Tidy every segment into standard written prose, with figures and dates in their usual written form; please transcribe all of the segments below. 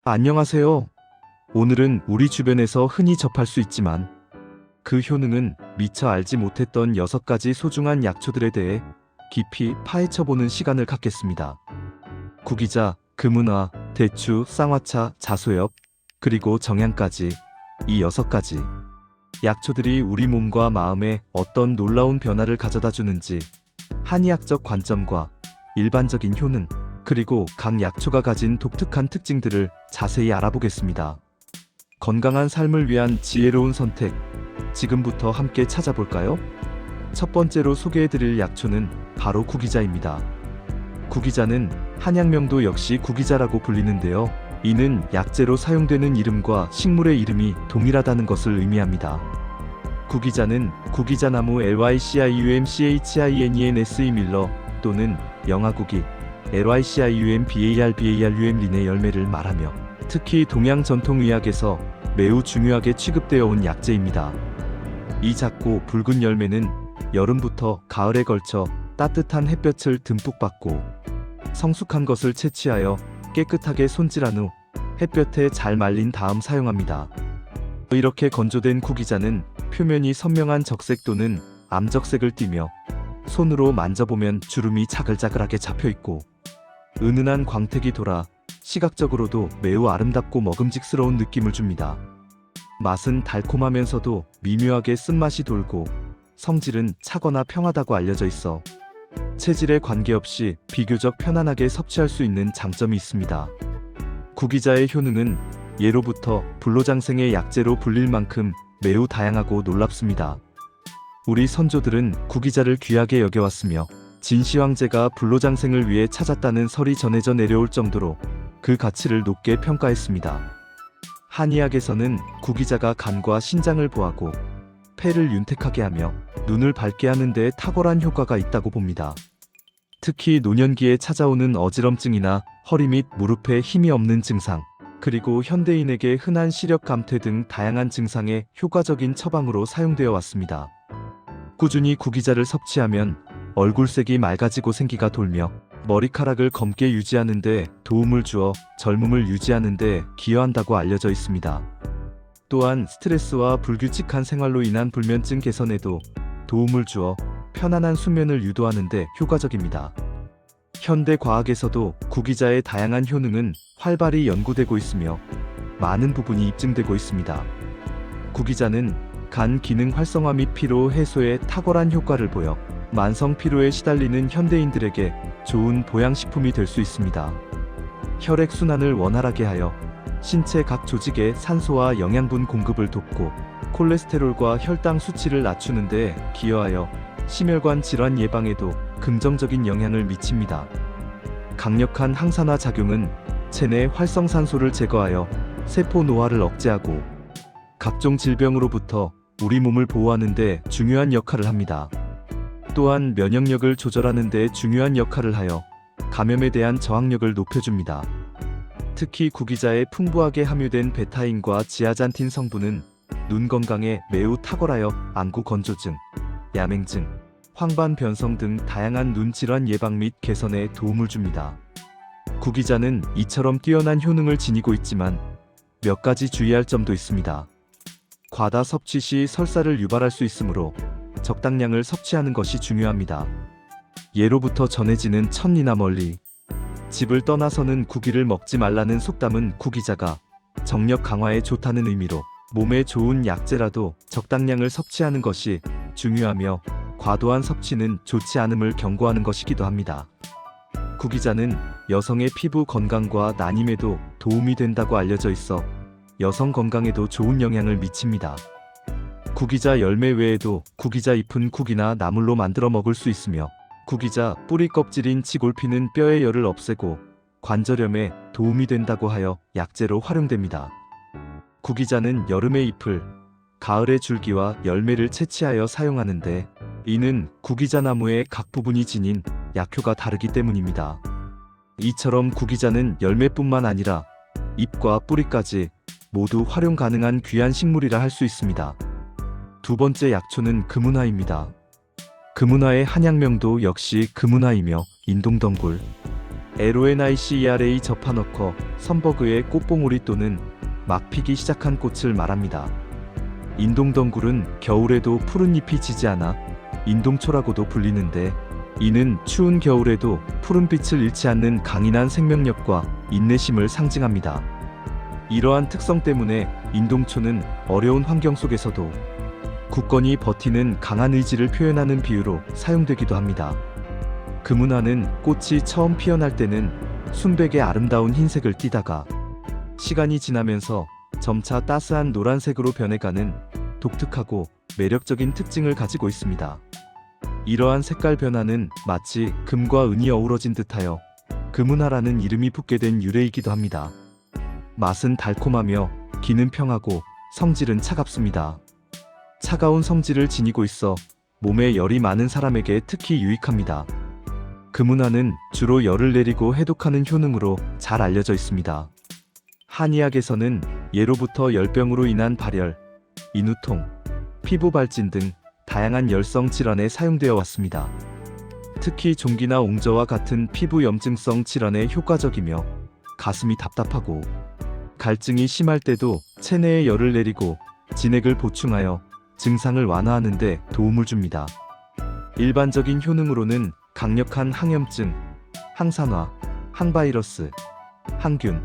안녕하세요. 오늘은 우리 주변에서 흔히 접할 수 있지만 그 효능은 미처 알지 못했던 6가지 소중한 약초들에 대해 깊이 파헤쳐보는 시간을 갖겠습니다. 구기자, 금은화, 대추, 쌍화차, 자소엽, 그리고 정향까지 이 6가지 약초들이 우리 몸과 마음에 어떤 놀라운 변화를 가져다 주는지 한의학적 관점과 일반적인 효능, 그리고 각 약초가 가진 독특한 특징들을 자세히 알아보겠습니다. 건강한 삶을 위한 지혜로운 선택, 지금부터 함께 찾아볼까요? 첫 번째로 소개해드릴 약초는 바로 구기자입니다. 구기자는 한약명도 역시 구기자라고 불리는데요. 이는 약재로 사용되는 이름과 식물의 이름이 동일하다는 것을 의미합니다. 구기자는 구기자나무 lyciumchines 밀러 또는 영아구기 lyciumbarbalum 린의 열매를 말하며 특히 동양 전통의학에서 매우 중요하게 취급되어 온 약재입니다. 이 작고 붉은 열매는 여름부터 가을에 걸쳐 따뜻한 햇볕을 듬뿍 받고 성숙한 것을 채취하여 깨끗하게 손질한 후 햇볕에 잘 말린 다음 사용합니다. 이렇게 건조된 구기자는 표면이 선명한 적색 또는 암적색을 띠며 손으로 만져보면 주름이 자글자글하게 잡혀있고 은은한 광택이 돌아 시각적으로도 매우 아름답고 먹음직스러운 느낌을 줍니다. 맛은 달콤하면서도 미묘하게 쓴맛이 돌고 성질은 차거나 평하다고 알려져 있어 체질에 관계없이 비교적 편안하게 섭취할 수 있는 장점이 있습니다. 구기자의 효능은 예로부터 불로장생의 약재로 불릴 만큼 매우 다양하고 놀랍습니다. 우리 선조들은 구기자를 귀하게 여겨왔으며 진시황제가 불로장생을 위해 찾았다는 설이 전해져 내려올 정도로 그 가치를 높게 평가했습니다. 한의학에서는 구기자가 간과 신장을 보하고 폐를 윤택하게 하며 눈을 밝게 하는 데 탁월한 효과가 있다고 봅니다. 특히 노년기에 찾아오는 어지럼증이나 허리 및 무릎에 힘이 없는 증상, 그리고 현대인에게 흔한 시력 감퇴 등 다양한 증상에 효과적인 처방으로 사용되어 왔습니다. 꾸준히 구기자를 섭취하면 얼굴색이 맑아지고 생기가 돌며 머리카락을 검게 유지하는 데 도움을 주어 젊음을 유지하는 데 기여한다고 알려져 있습니다. 또한 스트레스와 불규칙한 생활로 인한 불면증 개선에도 도움을 주어 편안한 수면을 유도하는 데 효과적입니다. 현대 과학에서도 구기자의 다양한 효능은 활발히 연구되고 있으며 많은 부분이 입증되고 있습니다. 구기자는 간 기능 활성화 및 피로 해소에 탁월한 효과를 보여 만성 피로에 시달리는 현대인들에게 좋은 보양식품이 될 수 있습니다. 혈액순환을 원활하게 하여 신체 각 조직에 산소와 영양분 공급을 돕고 콜레스테롤과 혈당 수치를 낮추는 데 기여하여 심혈관 질환 예방에도 긍정적인 영향을 미칩니다. 강력한 항산화 작용은 체내 활성산소를 제거하여 세포 노화를 억제하고 각종 질병으로부터 우리 몸을 보호하는 데 중요한 역할을 합니다. 또한 면역력을 조절하는 데 중요한 역할을 하여 감염에 대한 저항력을 높여줍니다. 특히 구기자에 풍부하게 함유된 베타인과 지아잔틴 성분은 눈 건강에 매우 탁월하여 안구 건조증, 야맹증, 황반 변성 등 다양한 눈 질환 예방 및 개선에 도움을 줍니다. 구기자는 이처럼 뛰어난 효능을 지니고 있지만 몇 가지 주의할 점도 있습니다. 과다 섭취 시 설사를 유발할 수 있으므로 적당량을 섭취하는 것이 중요합니다. 예로부터 전해지는 천리나 멀리 집을 떠나서는 구기를 먹지 말라는 속담은 구기자가 정력 강화에 좋다는 의미로 몸에 좋은 약재라도 적당량을 섭취하는 것이 중요하며 과도한 섭취는 좋지 않음을 경고하는 것이기도 합니다. 구기자는 여성의 피부 건강과 난임에도 도움이 된다고 알려져 있어 여성 건강에도 좋은 영향을 미칩니다. 구기자 열매 외에도 구기자 잎은 국이나 나물로 만들어 먹을 수 있으며 구기자 뿌리 껍질인 치골피는 뼈의 열을 없애고 관절염에 도움이 된다고 하여 약재로 활용됩니다. 구기자는 여름의 잎을, 가을의 줄기와 열매를 채취하여 사용하는데 이는 구기자 나무의 각 부분이 지닌 약효가 다르기 때문입니다. 이처럼 구기자는 열매뿐만 아니라 잎과 뿌리까지 모두 활용 가능한 귀한 식물이라 할 수 있습니다. 두 번째 약초는 금은화입니다. 금은화의 한약명도 역시 금은화이며 인동덩굴, LONICERA 저파너커 선버그의 꽃봉오리 또는 막 피기 시작한 꽃을 말합니다. 인동덩굴은 겨울에도 푸른 잎이 지지 않아 인동초라고도 불리는데, 이는 추운 겨울에도 푸른 빛을 잃지 않는 강인한 생명력과 인내심을 상징합니다. 이러한 특성 때문에 인동초는 어려운 환경 속에서도 굳건히 버티는 강한 의지를 표현하는 비유로 사용되기도 합니다. 금운하는 꽃이 처음 피어날 때는 순백의 아름다운 흰색을 띠다가 시간이 지나면서 점차 따스한 노란색으로 변해가는 독특하고 매력적인 특징을 가지고 있습니다. 이러한 색깔 변화는 마치 금과 은이 어우러진 듯하여 금운하라는 이름이 붙게 된 유래이기도 합니다. 맛은 달콤하며 기는 평하고 성질은 차갑습니다. 차가운 성질을 지니고 있어 몸에 열이 많은 사람에게 특히 유익합니다. 금운하는 주로 열을 내리고 해독하는 효능으로 잘 알려져 있습니다. 한의학에서는 예로부터 열병으로 인한 발열, 인후통, 피부 발진 등 다양한 열성 질환에 사용되어 왔습니다. 특히 종기나 옹저와 같은 피부 염증성 질환에 효과적이며, 가슴이 답답하고 갈증이 심할 때도 체내에 열을 내리고 진액을 보충하여 증상을 완화하는 데 도움을 줍니다. 일반적인 효능으로는 강력한 항염증, 항산화, 항바이러스, 항균,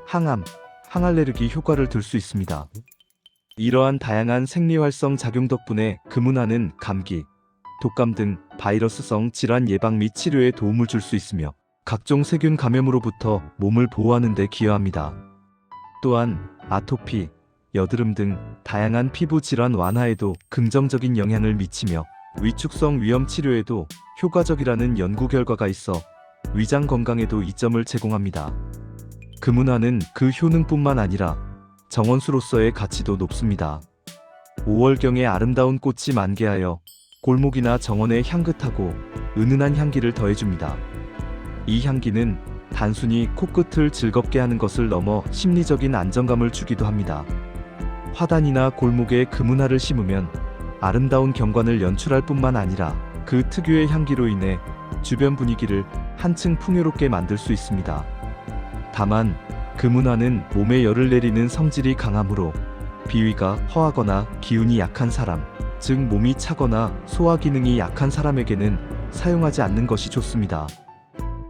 항암, 항알레르기 효과를 들 수 있습니다. 이러한 다양한 생리활성 작용 덕분에 금운하는 감기, 독감 등 바이러스성 질환 예방 및 치료에 도움을 줄 수 있으며 각종 세균 감염으로부터 몸을 보호하는 데 기여합니다. 또한 아토피, 여드름 등 다양한 피부 질환 완화에도 긍정적인 영향을 미치며 위축성 위염 치료에도 효과적이라는 연구 결과가 있어 위장 건강에도 이점을 제공합니다. 금운하는 그 효능뿐만 아니라 정원수로서의 가치도 높습니다. 5월경에 아름다운 꽃이 만개하여 골목이나 정원에 향긋하고 은은한 향기를 더해줍니다. 이 향기는 단순히 코끝을 즐겁게 하는 것을 넘어 심리적인 안정감을 주기도 합니다. 화단이나 골목에 금운하를 심으면 아름다운 경관을 연출할 뿐만 아니라 그 특유의 향기로 인해 주변 분위기를 한층 풍요롭게 만들 수 있습니다. 다만 금운하는 몸에 열을 내리는 성질이 강하므로 비위가 허하거나 기운이 약한 사람, 즉 몸이 차거나 소화 기능이 약한 사람에게는 사용하지 않는 것이 좋습니다.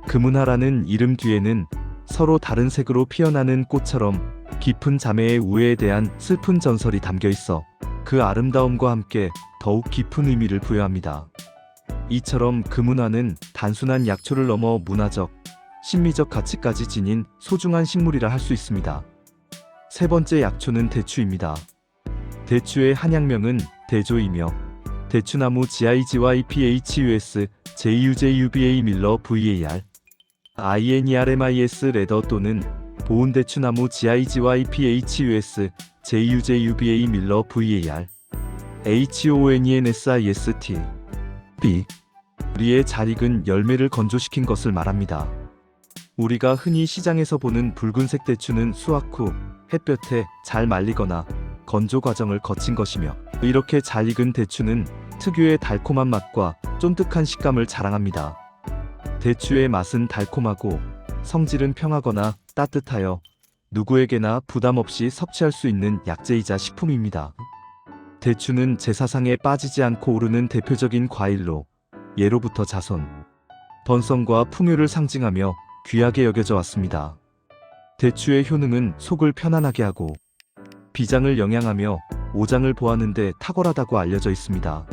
금운하라는 이름 뒤에는 서로 다른 색으로 피어나는 꽃처럼 깊은 자매의 우애에 대한 슬픈 전설이 담겨 있어 그 아름다움과 함께 더욱 깊은 의미를 부여합니다. 이처럼 금운하는 단순한 약초를 넘어 문화적, 심리적 가치까지 지닌 소중한 식물이라 할 수 있습니다. 세 번째 약초는 대추입니다. 대추의 한약명은 대조이며 대추나무 GIGYPHUS JUJUBA 밀러 VAR INERMIS 레더 또는 보온대추나무 GIGYPHUS JUJUBA 밀러 VAR HONENSIST B 리의 잘 익은 열매를 건조시킨 것을 말합니다. 우리가 흔히 시장에서 보는 붉은색 대추는 수확 후 햇볕에 잘 말리거나 건조 과정을 거친 것이며, 이렇게 잘 익은 대추는 특유의 달콤한 맛과 쫀득한 식감을 자랑합니다. 대추의 맛은 달콤하고 성질은 평하거나 따뜻하여 누구에게나 부담 없이 섭취할 수 있는 약재이자 식품입니다. 대추는 제사상에 빠지지 않고 오르는 대표적인 과일로 예로부터 자손, 번성과 풍요를 상징하며 귀하게 여겨져 왔습니다. 대추의 효능은 속을 편안하게 하고 비장을 영양하며 오장을 보하는 데 탁월하다고 알려져 있습니다.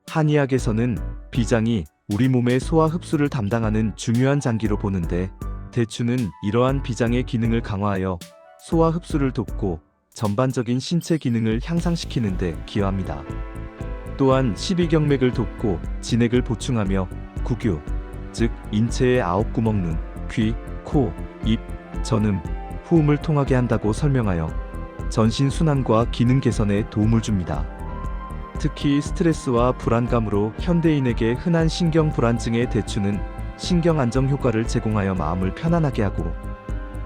한의학에서는 비장이 우리 몸의 소화 흡수를 담당하는 중요한 장기로 보는데, 대추는 이러한 비장의 기능을 강화하여 소화 흡수를 돕고 전반적인 신체 기능을 향상시키는 데 기여합니다. 또한 십이경맥을 돕고 진액을 보충하며 구규, 즉 인체의 9구멍 눈, 귀, 코, 입, 전음, 후음을 통하게 한다고 설명하여 전신 순환과 기능 개선에 도움을 줍니다. 특히 스트레스와 불안감으로 현대인에게 흔한 신경 불안증의 대추는 신경 안정 효과를 제공하여 마음을 편안하게 하고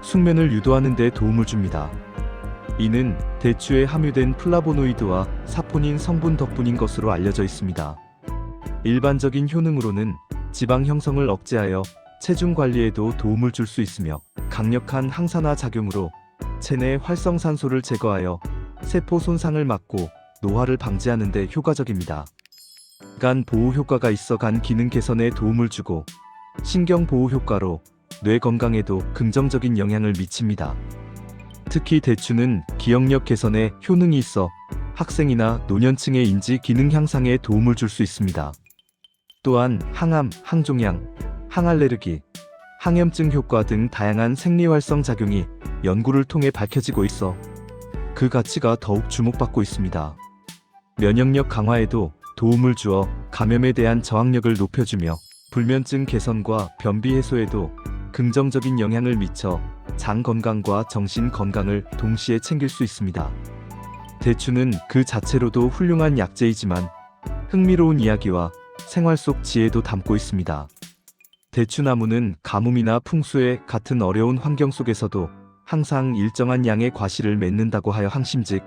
숙면을 유도하는 데 도움을 줍니다. 이는 대추에 함유된 플라보노이드와 사포닌 성분 덕분인 것으로 알려져 있습니다. 일반적인 효능으로는 지방 형성을 억제하여 체중 관리에도 도움을 줄 수 있으며 강력한 항산화 작용으로 체내 활성산소를 제거하여 세포 손상을 막고 노화를 방지하는 데 효과적입니다. 간 보호 효과가 있어 간 기능 개선에 도움을 주고 신경 보호 효과로 뇌 건강에도 긍정적인 영향을 미칩니다. 특히 대추는 기억력 개선에 효능이 있어 학생이나 노년층의 인지 기능 향상에 도움을 줄 수 있습니다. 또한 항암, 항종양, 항알레르기, 항염증 효과 등 다양한 생리활성 작용이 연구를 통해 밝혀지고 있어 그 가치가 더욱 주목받고 있습니다. 면역력 강화에도 도움을 주어 감염에 대한 저항력을 높여주며 불면증 개선과 변비 해소에도 긍정적인 영향을 미쳐 장 건강과 정신 건강을 동시에 챙길 수 있습니다. 대추는 그 자체로도 훌륭한 약재이지만 흥미로운 이야기와 생활 속 지혜도 담고 있습니다. 대추나무는 가뭄이나 풍수에 같은 어려운 환경 속에서도 항상 일정한 양의 과실을 맺는다고 하여 항심직,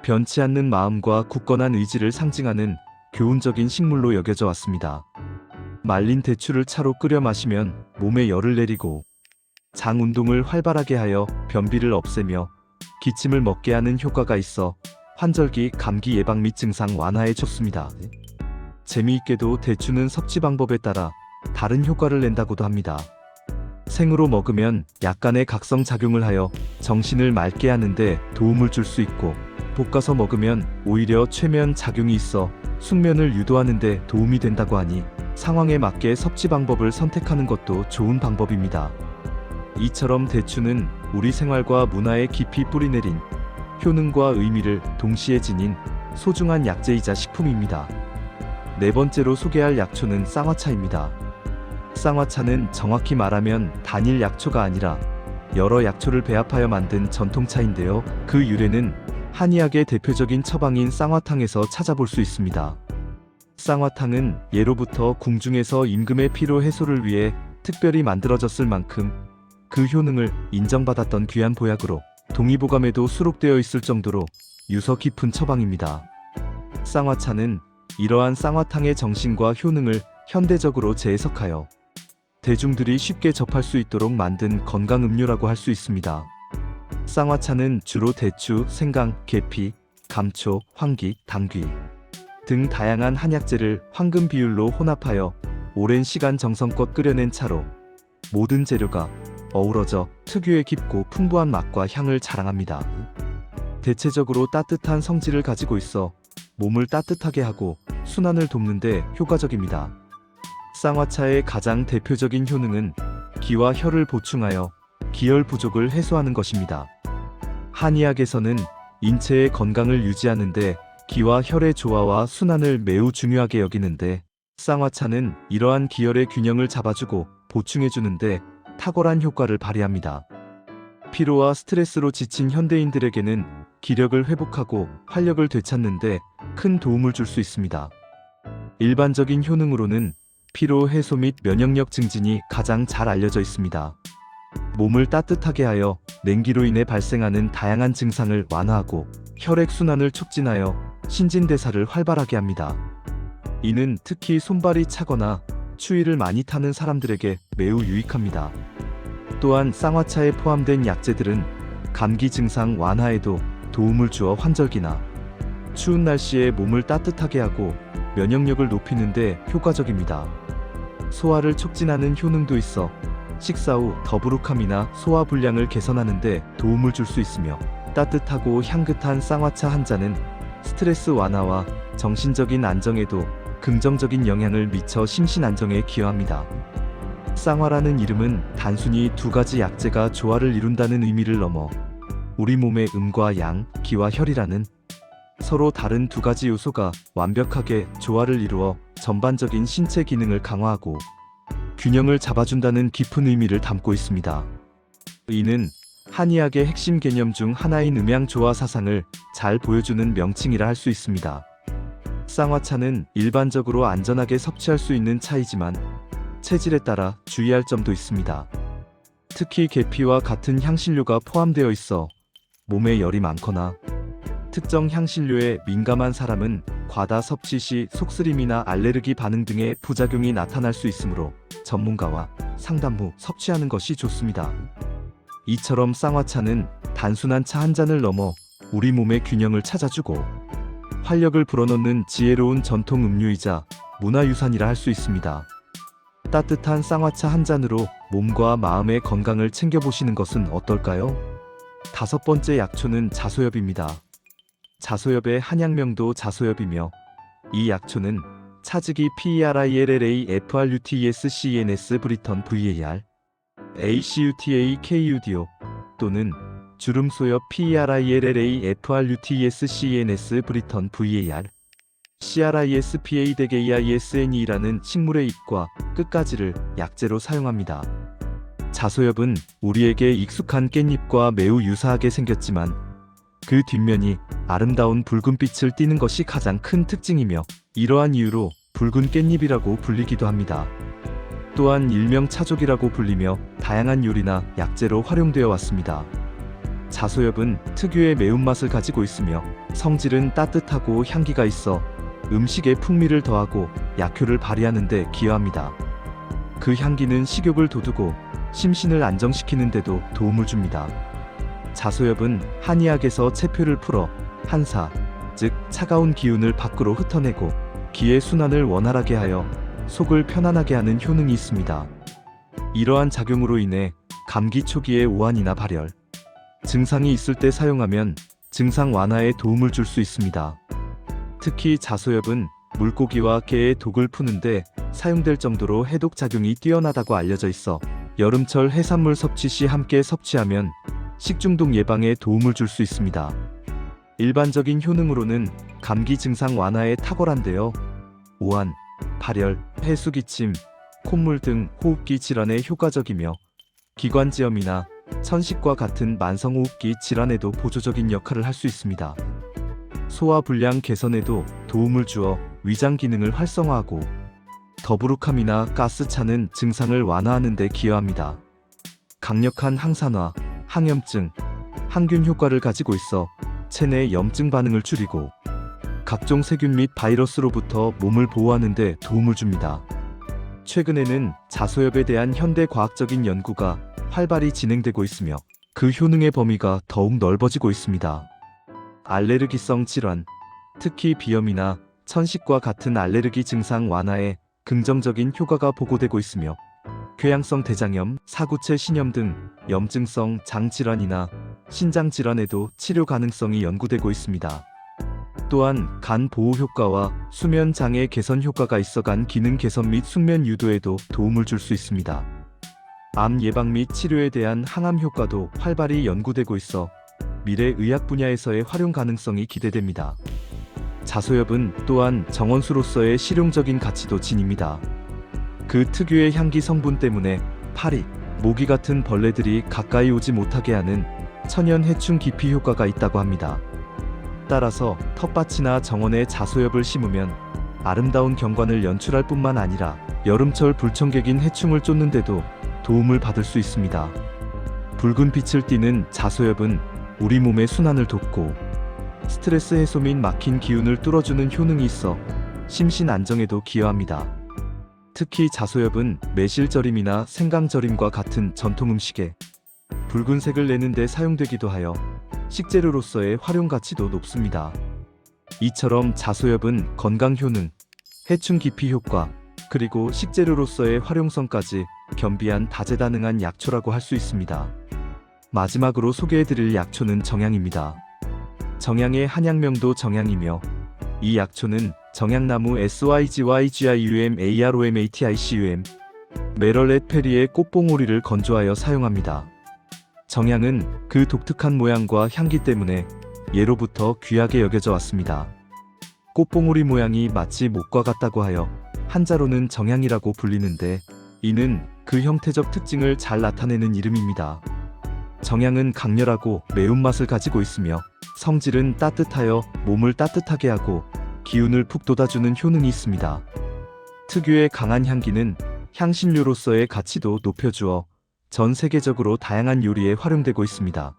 변치 않는 마음과 굳건한 의지를 상징하는 교훈적인 식물로 여겨져 왔습니다. 말린 대추를 차로 끓여 마시면 몸에 열을 내리고 장 운동을 활발하게 하여 변비를 없애며 기침을 먹게 하는 효과가 있어 환절기 감기 예방 및 증상 완화에 좋습니다. 재미있게도 대추는 섭취 방법에 따라 다른 효과를 낸다고도 합니다. 생으로 먹으면 약간의 각성 작용을 하여 정신을 맑게 하는데 도움을 줄 수 있고, 볶아서 먹으면 오히려 최면 작용이 있어 숙면을 유도하는 데 도움이 된다고 하니 상황에 맞게 섭취 방법을 선택하는 것도 좋은 방법입니다. 이처럼 대추는 우리 생활과 문화에 깊이 뿌리내린 효능과 의미를 동시에 지닌 소중한 약재이자 식품입니다. 네 번째로 소개할 약초는 쌍화차입니다. 쌍화차는 정확히 말하면 단일 약초가 아니라 여러 약초를 배합하여 만든 전통차인데요. 그 유래는 한의학의 대표적인 처방인 쌍화탕에서 찾아볼 수 있습니다. 쌍화탕은 예로부터 궁중에서 임금의 피로 해소를 위해 특별히 만들어졌을 만큼 그 효능을 인정받았던 귀한 보약으로 동의보감에도 수록되어 있을 정도로 유서 깊은 처방입니다. 쌍화차는 이러한 쌍화탕의 정신과 효능을 현대적으로 재해석하여 대중들이 쉽게 접할 수 있도록 만든 건강음료라고 할 수 있습니다. 쌍화차는 주로 대추, 생강, 계피, 감초, 황기, 당귀 등 다양한 한약재를 황금 비율로 혼합하여 오랜 시간 정성껏 끓여낸 차로 모든 재료가 어우러져 특유의 깊고 풍부한 맛과 향을 자랑합니다. 대체적으로 따뜻한 성질을 가지고 있어 몸을 따뜻하게 하고 순환을 돕는 데 효과적입니다. 쌍화차의 가장 대표적인 효능은 기와 혈을 보충하여 기혈 부족을 해소하는 것입니다. 한의학에서는 인체의 건강을 유지하는 데 기와 혈의 조화와 순환을 매우 중요하게 여기는데, 쌍화차는 이러한 기혈의 균형을 잡아주고 보충해주는데 탁월한 효과를 발휘합니다. 피로와 스트레스로 지친 현대인들에게는 기력을 회복하고 활력을 되찾는 데 큰 도움을 줄 수 있습니다. 일반적인 효능으로는 피로 해소 및 면역력 증진이 가장 잘 알려져 있습니다. 몸을 따뜻하게 하여 냉기로 인해 발생하는 다양한 증상을 완화하고 혈액순환을 촉진하여 신진대사를 활발하게 합니다. 이는 특히 손발이 차거나 추위를 많이 타는 사람들에게 매우 유익합니다. 또한 쌍화차에 포함된 약재들은 감기 증상 완화에도 도움을 주어 환절기나 추운 날씨에 몸을 따뜻하게 하고 면역력을 높이는 데 효과적입니다. 소화를 촉진하는 효능도 있어 식사 후 더부룩함이나 소화 불량을 개선하는 데 도움을 줄 수 있으며, 따뜻하고 향긋한 쌍화차 한 잔은 스트레스 완화와 정신적인 안정에도 긍정적인 영향을 미쳐 심신 안정에 기여합니다. 쌍화라는 이름은 단순히 두 가지 약재가 조화를 이룬다는 의미를 넘어 우리 몸의 음과 양, 기와 혈이라는 서로 다른 두 가지 요소가 완벽하게 조화를 이루어 전반적인 신체 기능을 강화하고 균형을 잡아준다는 깊은 의미를 담고 있습니다. 이는 한의학의 핵심 개념 중 하나인 음양조화 사상을 잘 보여주는 명칭이라 할 수 있습니다. 쌍화차는 일반적으로 안전하게 섭취할 수 있는 차이지만 체질에 따라 주의할 점도 있습니다. 특히 계피와 같은 향신료가 포함되어 있어 몸에 열이 많거나 특정 향신료에 민감한 사람은 과다 섭취 시 속쓰림이나 알레르기 반응 등의 부작용이 나타날 수 있으므로 전문가와 상담 후 섭취하는 것이 좋습니다. 이처럼 쌍화차는 단순한 차 한 잔을 넘어 우리 몸의 균형을 찾아주고 활력을 불어넣는 지혜로운 전통 음료이자 문화유산이라 할 수 있습니다. 따뜻한 쌍화차 한 잔으로 몸과 마음의 건강을 챙겨보시는 것은 어떨까요? 5번째 약초는 자소엽입니다. 자소엽의 한약명도 자소엽이며 이 약초는 차즈기 PERILLA-FRUTESCENS 브리턴 VAR ACUTAKUDO 또는 주름소엽 PERILLA-FRUTESCENS 브리턴 VAR CRISPADGEISNE라는 식물의 잎과 끝가지를 약재로 사용합니다. 자소엽은 우리에게 익숙한 깻잎과 매우 유사하게 생겼지만 그 뒷면이 아름다운 붉은빛을 띠는 것이 가장 큰 특징이며 이러한 이유로 붉은 깻잎이라고 불리기도 합니다. 또한 일명 차족이라고 불리며 다양한 요리나 약재로 활용되어 왔습니다. 자소엽은 특유의 매운맛을 가지고 있으며 성질은 따뜻하고 향기가 있어 음식에 풍미를 더하고 약효를 발휘하는 데 기여합니다. 그 향기는 식욕을 돋우고 심신을 안정시키는 데도 도움을 줍니다. 자소엽은 한의학에서 체표를 풀어 한사, 즉 차가운 기운을 밖으로 흩어내고 기의 순환을 원활하게 하여 속을 편안하게 하는 효능이 있습니다. 이러한 작용으로 인해 감기 초기의 오한이나 발열, 증상이 있을 때 사용하면 증상 완화에 도움을 줄 수 있습니다. 특히 자소엽은 물고기와 개의 독을 푸는데 사용될 정도로 해독작용이 뛰어나다고 알려져 있어 여름철 해산물 섭취 시 함께 섭취하면 식중독 예방에 도움을 줄 수 있습니다. 일반적인 효능으로는 감기 증상 완화에 탁월한데요. 오한, 발열, 해수기침, 콧물 등 호흡기 질환에 효과적이며 기관지염이나 천식과 같은 만성호흡기 질환에도 보조적인 역할을 할 수 있습니다. 소화불량 개선에도 도움을 주어 위장 기능을 활성화하고 더부룩함이나 가스차는 증상을 완화하는 데 기여합니다. 강력한 항산화, 항염증, 항균 효과를 가지고 있어 체내 염증 반응을 줄이고 각종 세균 및 바이러스로부터 몸을 보호하는 데 도움을 줍니다. 최근에는 자소엽에 대한 현대 과학적인 연구가 활발히 진행되고 있으며 그 효능의 범위가 더욱 넓어지고 있습니다. 알레르기성 질환, 특히 비염이나 천식과 같은 알레르기 증상 완화에 긍정적인 효과가 보고되고 있으며 궤양성 대장염, 사구체 신염 등 염증성 장질환이나 신장질환에도 치료 가능성이 연구되고 있습니다. 또한 간 보호 효과와 수면 장애 개선 효과가 있어 간 기능 개선 및 숙면 유도에도 도움을 줄 수 있습니다. 암 예방 및 치료에 대한 항암 효과도 활발히 연구되고 있어 미래 의학 분야에서의 활용 가능성이 기대됩니다. 자소엽은 또한 정원수로서의 실용적인 가치도 지닙니다. 그 특유의 향기 성분 때문에 파리, 모기 같은 벌레들이 가까이 오지 못하게 하는 천연 해충 기피 효과가 있다고 합니다. 따라서 텃밭이나 정원에 자소엽을 심으면 아름다운 경관을 연출할 뿐만 아니라 여름철 불청객인 해충을 쫓는 데도 도움을 받을 수 있습니다. 붉은 빛을 띠는 자소엽은 우리 몸의 순환을 돕고 스트레스 해소 및 막힌 기운을 뚫어주는 효능이 있어 심신 안정에도 기여합니다. 특히 자소엽은 매실절임이나 생강절임과 같은 전통 음식에 붉은색을 내는 데 사용되기도 하여 식재료로서의 활용 가치도 높습니다. 이처럼 자소엽은 건강 효능, 해충 기피 효과, 그리고 식재료로서의 활용성까지 겸비한 다재다능한 약초라고 할 수 있습니다. 마지막으로 소개해드릴 약초는 정향입니다. 정향의 한약명도 정향이며 이 약초는 정향나무 SYGYGIUM-AROMATICUM 메럴렛 페리의 꽃봉오리를 건조하여 사용합니다. 정향은 그 독특한 모양과 향기 때문에 예로부터 귀하게 여겨져 왔습니다. 꽃봉오리 모양이 마치 목과 같다고 하여 한자로는 정향이라고 불리는데 이는 그 형태적 특징을 잘 나타내는 이름입니다. 정향은 강렬하고 매운맛을 가지고 있으며 성질은 따뜻하여 몸을 따뜻하게 하고 기운을 푹 돋아주는 효능이 있습니다. 특유의 강한 향기는 향신료로서의 가치도 높여주어 전 세계적으로 다양한 요리에 활용되고 있습니다.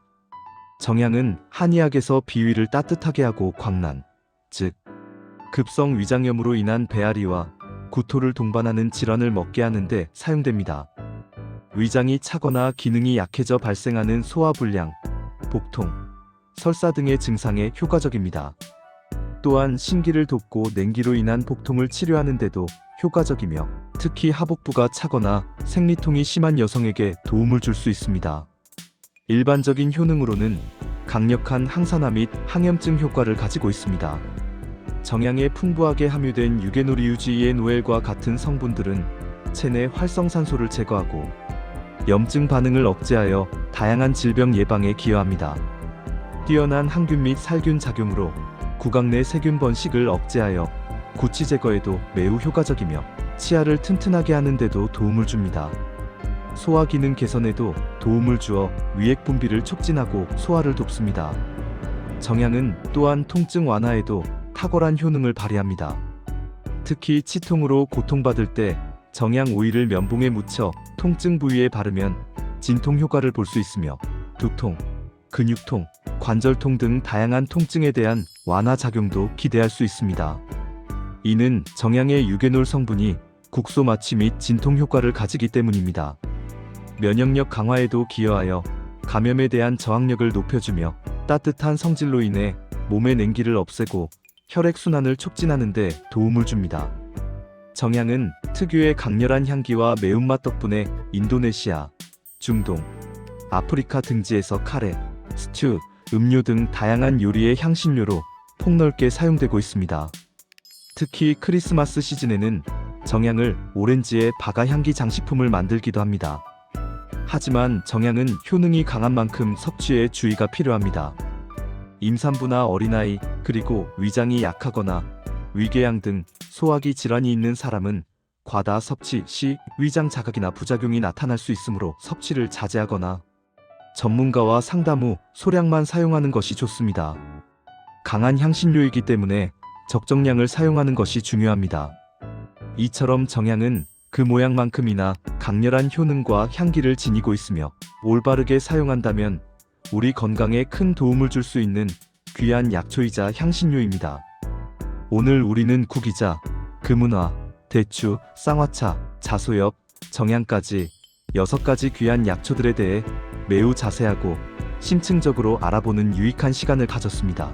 정향은 한의학에서 비위를 따뜻하게 하고 광난, 즉 급성 위장염으로 인한 배앓이와 구토를 동반하는 질환을 먹게 하는데 사용됩니다. 위장이 차거나 기능이 약해져 발생하는 소화불량, 복통, 설사 등의 증상에 효과적입니다. 또한 신기를 돕고 냉기로 인한 복통을 치료하는 데도 효과적이며 특히 하복부가 차거나 생리통이 심한 여성에게 도움을 줄 수 있습니다. 일반적인 효능으로는 강력한 항산화 및 항염증 효과를 가지고 있습니다. 정향에 풍부하게 함유된 유게놀이유지에노엘과 같은 성분들은 체내 활성산소를 제거하고 염증 반응을 억제하여 다양한 질병 예방에 기여합니다. 뛰어난 항균 및 살균 작용으로 구강 내 세균 번식을 억제하여 구취 제거에도 매우 효과적이며 치아를 튼튼하게 하는 데도 도움을 줍니다. 소화 기능 개선에도 도움을 주어 위액 분비를 촉진하고 소화를 돕습니다. 정향은 또한 통증 완화에도 탁월한 효능을 발휘합니다. 특히 치통으로 고통받을 때 정향 오일을 면봉에 묻혀 통증 부위에 바르면 진통 효과를 볼 수 있으며 두통, 근육통, 관절통 등 다양한 통증에 대한 완화 작용도 기대할 수 있습니다. 이는 정향의 유게놀 성분이 국소 마취 및 진통 효과를 가지기 때문입니다. 면역력 강화에도 기여하여 감염에 대한 저항력을 높여주며 따뜻한 성질로 인해 몸의 냉기를 없애고 혈액순환을 촉진하는 데 도움을 줍니다. 정향은 특유의 강렬한 향기와 매운맛 덕분에 인도네시아, 중동, 아프리카 등지에서 카레, 스튜, 음료 등 다양한 요리의 향신료로 폭넓게 사용되고 있습니다. 특히 크리스마스 시즌에는 정향을 오렌지에 박아 향기 장식품을 만들기도 합니다. 하지만 정향은 효능이 강한 만큼 섭취에 주의가 필요합니다. 임산부나 어린아이, 그리고 위장이 약하거나 위궤양 등 소화기 질환이 있는 사람은 과다 섭취 시 위장 자극이나 부작용이 나타날 수 있으므로 섭취를 자제하거나 전문가와 상담 후 소량만 사용하는 것이 좋습니다. 강한 향신료이기 때문에 적정량을 사용하는 것이 중요합니다. 이처럼 정향은 그 모양만큼이나 강렬한 효능과 향기를 지니고 있으며 올바르게 사용한다면 우리 건강에 큰 도움을 줄 수 있는 귀한 약초이자 향신료입니다. 오늘 우리는 구기자, 금은화, 대추, 쌍화차, 자소엽, 정향까지 6가지 귀한 약초들에 대해 매우 자세하고 심층적으로 알아보는 유익한 시간을 가졌습니다.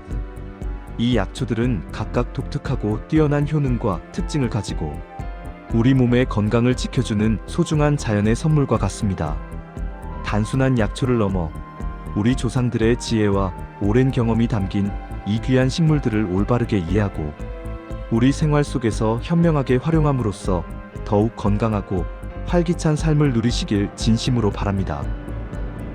이 약초들은 각각 독특하고 뛰어난 효능과 특징을 가지고 우리 몸의 건강을 지켜주는 소중한 자연의 선물과 같습니다. 단순한 약초를 넘어 우리 조상들의 지혜와 오랜 경험이 담긴 이 귀한 식물들을 올바르게 이해하고 우리 생활 속에서 현명하게 활용함으로써 더욱 건강하고 활기찬 삶을 누리시길 진심으로 바랍니다.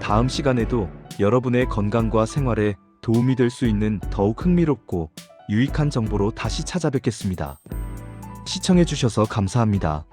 다음 시간에도 여러분의 건강과 생활에 도움이 될 수 있는 더욱 흥미롭고 유익한 정보로 다시 찾아뵙겠습니다. 시청해주셔서 감사합니다.